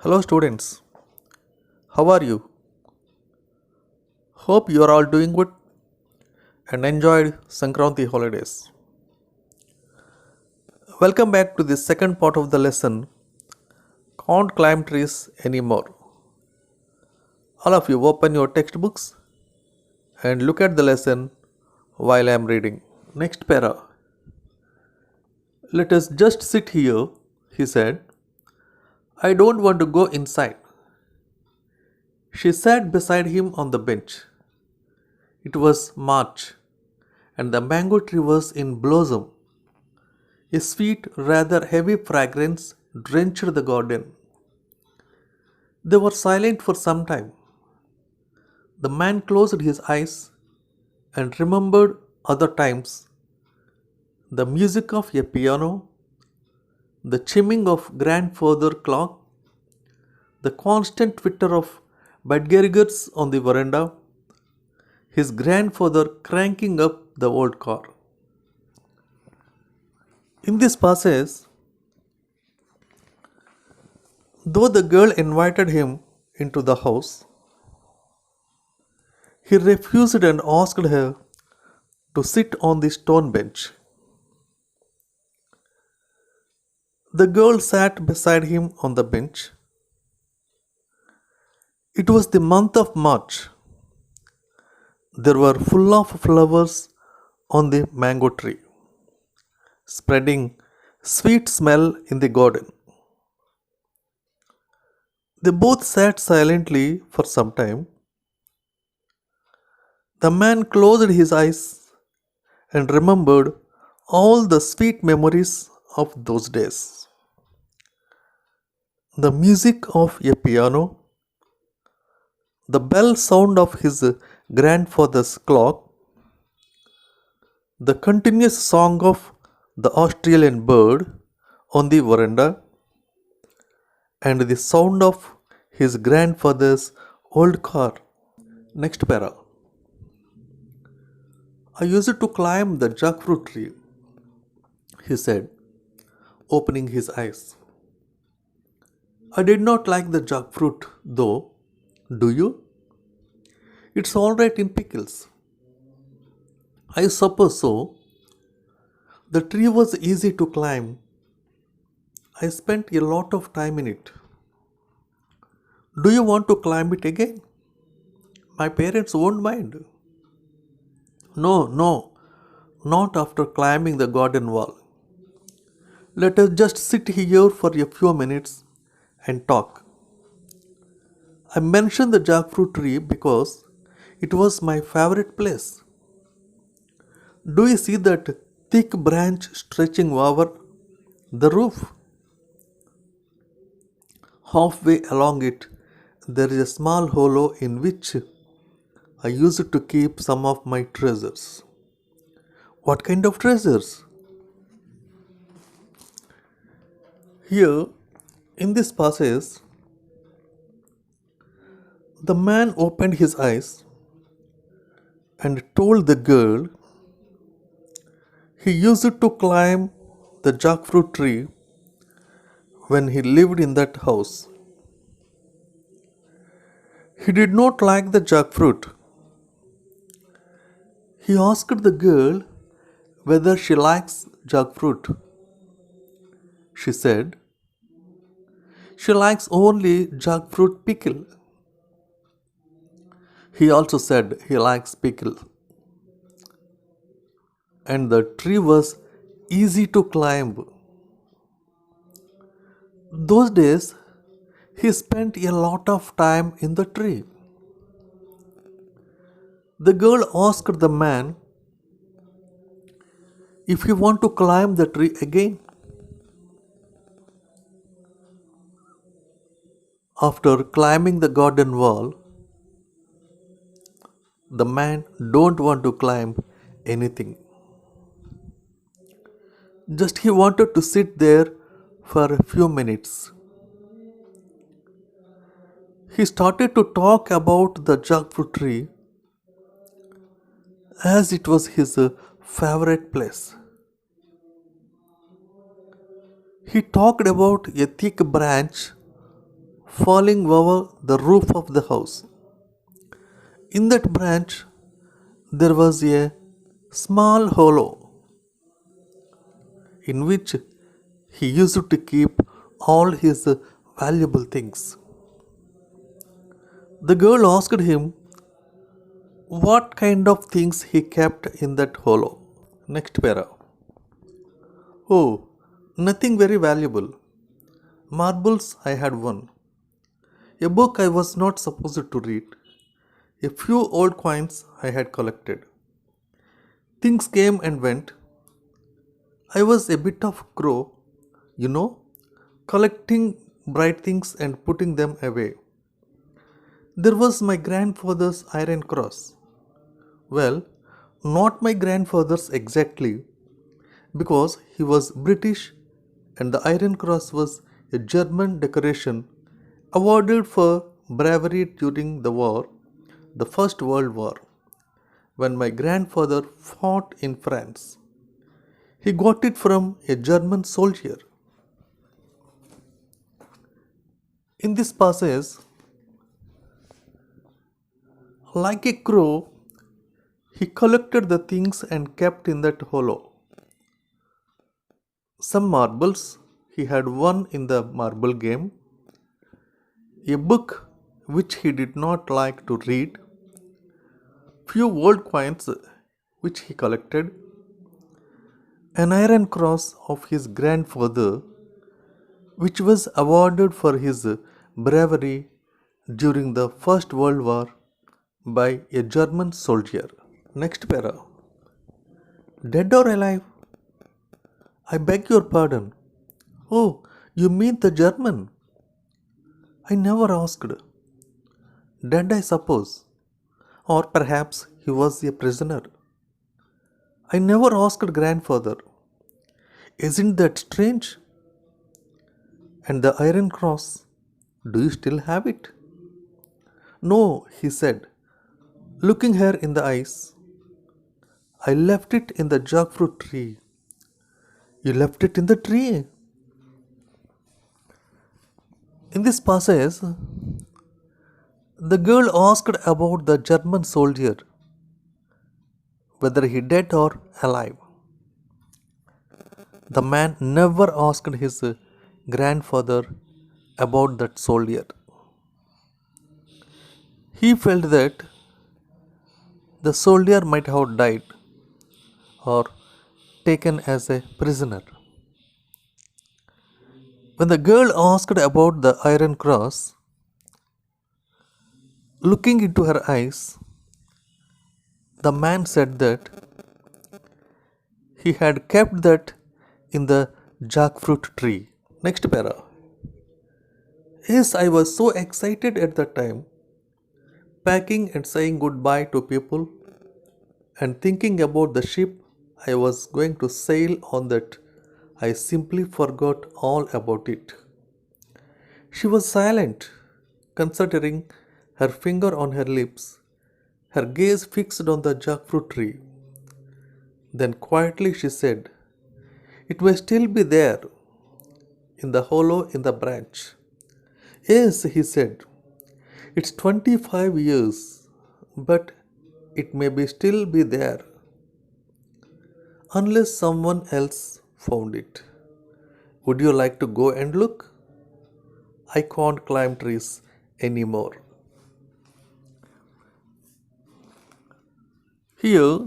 Hello students, how are you? Hope you are all doing good and enjoyed Sankranti holidays. Welcome back to the second part of the lesson, Can't Climb Trees Anymore. All of you open your textbooks and look at the lesson while I am reading. Next para. Let us just sit here, he said. I don't want to go inside. She sat beside him on the bench. It was March, and the mango tree was in blossom. A sweet, rather heavy fragrance drenched the garden. They were silent for some time. The man closed his eyes and remembered other times the music of a piano, the chiming of grandfather clock, the constant twitter of budgerigars on the veranda, his grandfather cranking up the old car. In this passage, though the girl invited him into the house, he refused and asked her to sit on the stone bench. The girl sat beside him on the bench. It was the month of March. There were full of flowers on the mango tree, spreading sweet smell in the garden. They both sat silently for some time. The man closed his eyes and remembered all the sweet memories of those days. The music of a piano, the bell sound of his grandfather's clock, the continuous song of the Australian bird on the veranda, and the sound of his grandfather's old car. Next para. I used to climb the jackfruit tree, he said, opening his eyes. I did not like the jackfruit, though. Do you? It's alright in pickles. I suppose so. The tree was easy to climb. I spent a lot of time in it. Do you want to climb it again? My parents won't mind. No, not after climbing the garden wall. Let us just sit here for a few minutes and talk. I mentioned the jackfruit tree because it was my favorite place. Do you see that thick branch stretching over the roof? Halfway along it, there is a small hollow in which I used to keep some of my treasures. What kind of treasures? Here, in this passage, the man opened his eyes and told the girl he used to climb the jackfruit tree when he lived in that house. He did not like the jackfruit. He asked the girl whether she likes jackfruit. She said she likes only jackfruit pickle. He also said he likes pickle. And the tree was easy to climb. Those days, he spent a lot of time in the tree. The girl asked the man if he want to climb the tree again. After climbing the garden wall, the man don't want to climb anything. Just he wanted to sit there for a few minutes. He started to talk about the jackfruit tree as it was his favorite place. He talked about a thick branch falling over the roof of the house. In that branch, there was a small hollow in which he used to keep all his valuable things. The girl asked him what kind of things he kept in that hollow. Next para. Oh, nothing very valuable. Marbles I had won. A book I was not supposed to read. A few old coins I had collected. Things came and went. I was a bit of crow, you know, collecting bright things and putting them away. There was my grandfather's iron cross. Well, not my grandfather's exactly, because he was British and the Iron Cross was a German decoration awarded for bravery during the war, the First World War, when my grandfather fought in France. He got it from a German soldier. In this passage, like a crow, he collected the things and kept in that hollow. Some marbles he had won in the marble game, a book which he did not like to read, few old coins which he collected, an iron cross of his grandfather which was awarded for his bravery during the First World War by a German soldier. Next para. Dead or alive? I beg your pardon. Oh, you mean the German? I never asked. Dead, I suppose. Or perhaps he was a prisoner. I never asked grandfather. Isn't that strange? And the iron cross, do you still have it? No, he said, looking her in the eyes. I left it in the jackfruit tree. You left it in the tree? In this passage, the girl asked about the German soldier, whether he dead or alive. The man never asked his grandfather about that soldier. He felt that the soldier might have died or taken as a prisoner. When the girl asked about the iron cross, looking into her eyes, the man said that he had kept that in the jackfruit tree. Next para. Yes, I was so excited at the time, packing and saying goodbye to people and thinking about the ship I was going to sail on that I simply forgot all about it. She was silent, considering, her finger on her lips, her gaze fixed on the jackfruit tree. Then quietly she said, it may still be there, in the hollow in the branch. Yes, he said, it's 25 years, but it may be still be there, unless someone else found it. Would you like to go and look? I can't climb trees anymore. Here,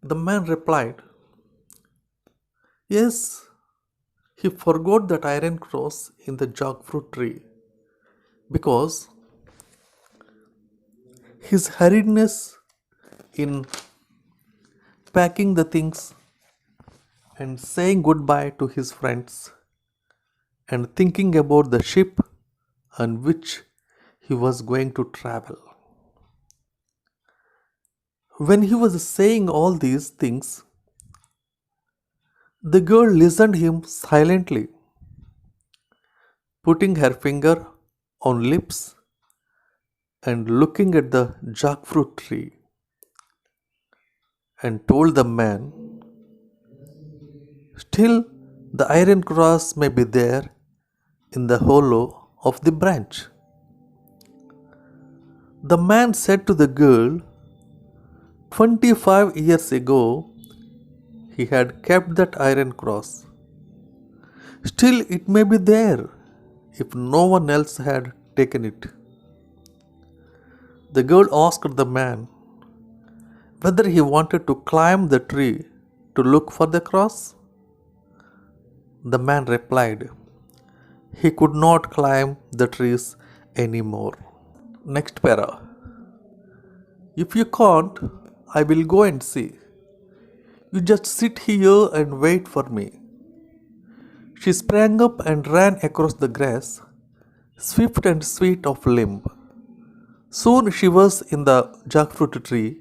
the man replied, yes, he forgot that iron cross in the jackfruit tree because his hurriedness in packing the things and saying goodbye to his friends and thinking about the ship on which he was going to travel. When he was saying all these things, the girl listened him silently, putting her finger on lips and looking at the jackfruit tree, and told the man, still the iron cross may be there in the hollow of the branch. The man said to the girl, 25 years ago he had kept that iron cross. Still, it may be there if no one else had taken it. The girl asked the man whether he wanted to climb the tree to look for the cross. The man replied he could not climb the trees anymore. Next para. If you can't, I will go and see. You just sit here and wait for me. She sprang up and ran across the grass, swift and sweet of limb. Soon she was in the jackfruit tree,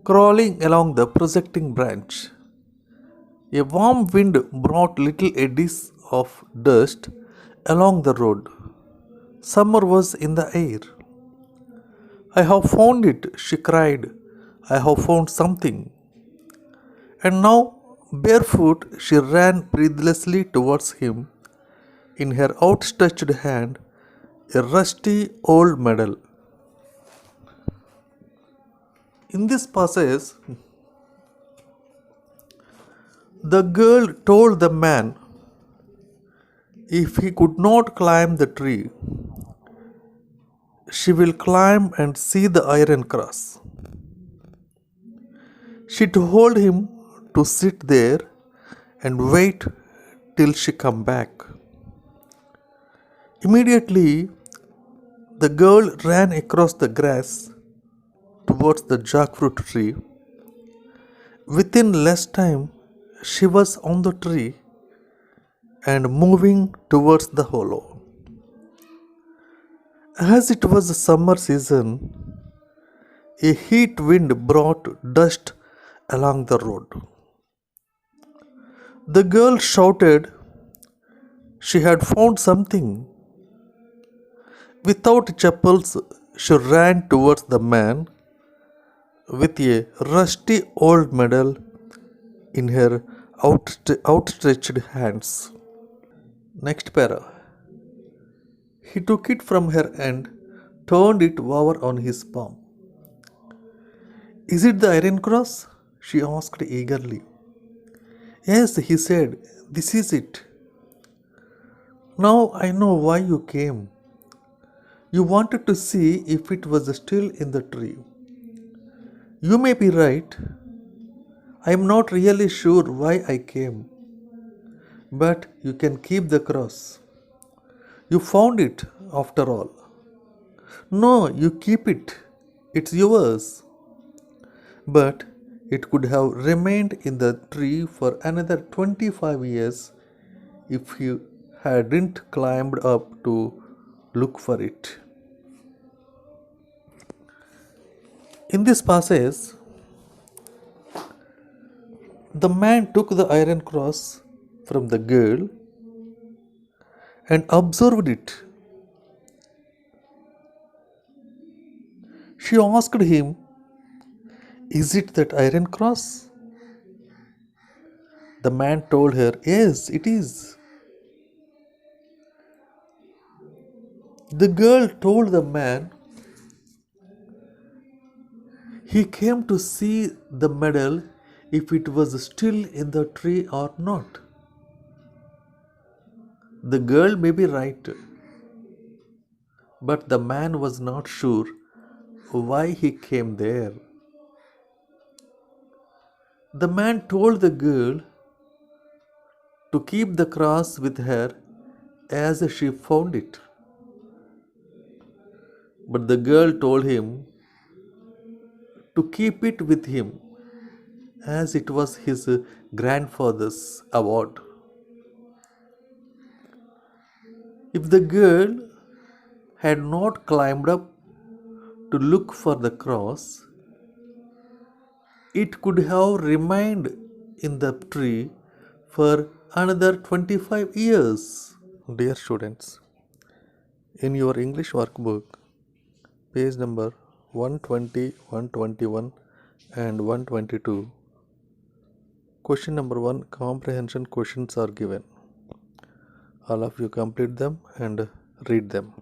crawling along the projecting branch. A warm wind brought little eddies of dust along the road. Summer was in the air. I have found it, she cried. I have found something. And now, barefoot, she ran breathlessly towards him, in her outstretched hand, a rusty old medal. In this passage, the girl told the man if he could not climb the tree, she will climb and see the iron cross. She told him to sit there and wait till she come back. Immediately, the girl ran across the grass towards the jackfruit tree. Within less time, she was on the tree and moving towards the hollow. As it was summer season, a heat wind brought dust along the road. The girl shouted she had found something. Without chappals, she ran towards the man with a rusty old medal in her outstretched hands. Next para. He took it from her and turned it over on his palm. Is it the iron cross? She asked eagerly. Yes, he said, this is it. Now I know why you came. You wanted to see if it was still in the tree. You may be right. I am not really sure why I came. But you can keep the cross. You found it after all. No, you keep it. It's yours. But it could have remained in the tree for another 25 years if you hadn't climbed up to look for it. In this passage, the man took the iron cross from the girl and observed it. She asked him, is it that iron cross? The man told her, yes, it is. The girl told the man he came to see the medal if it was still in the tree or not. The girl may be right, but the man was not sure why he came there. The man told the girl to keep the cross with her as she found it. But the girl told him to keep it with him as it was his grandfather's award. If the girl had not climbed up to look for the cross, it could have remained in the tree for another 25 years. Dear students, in your English workbook, page number 120, 121 and 122, question number 1 comprehension questions are given. All of you complete them and read them.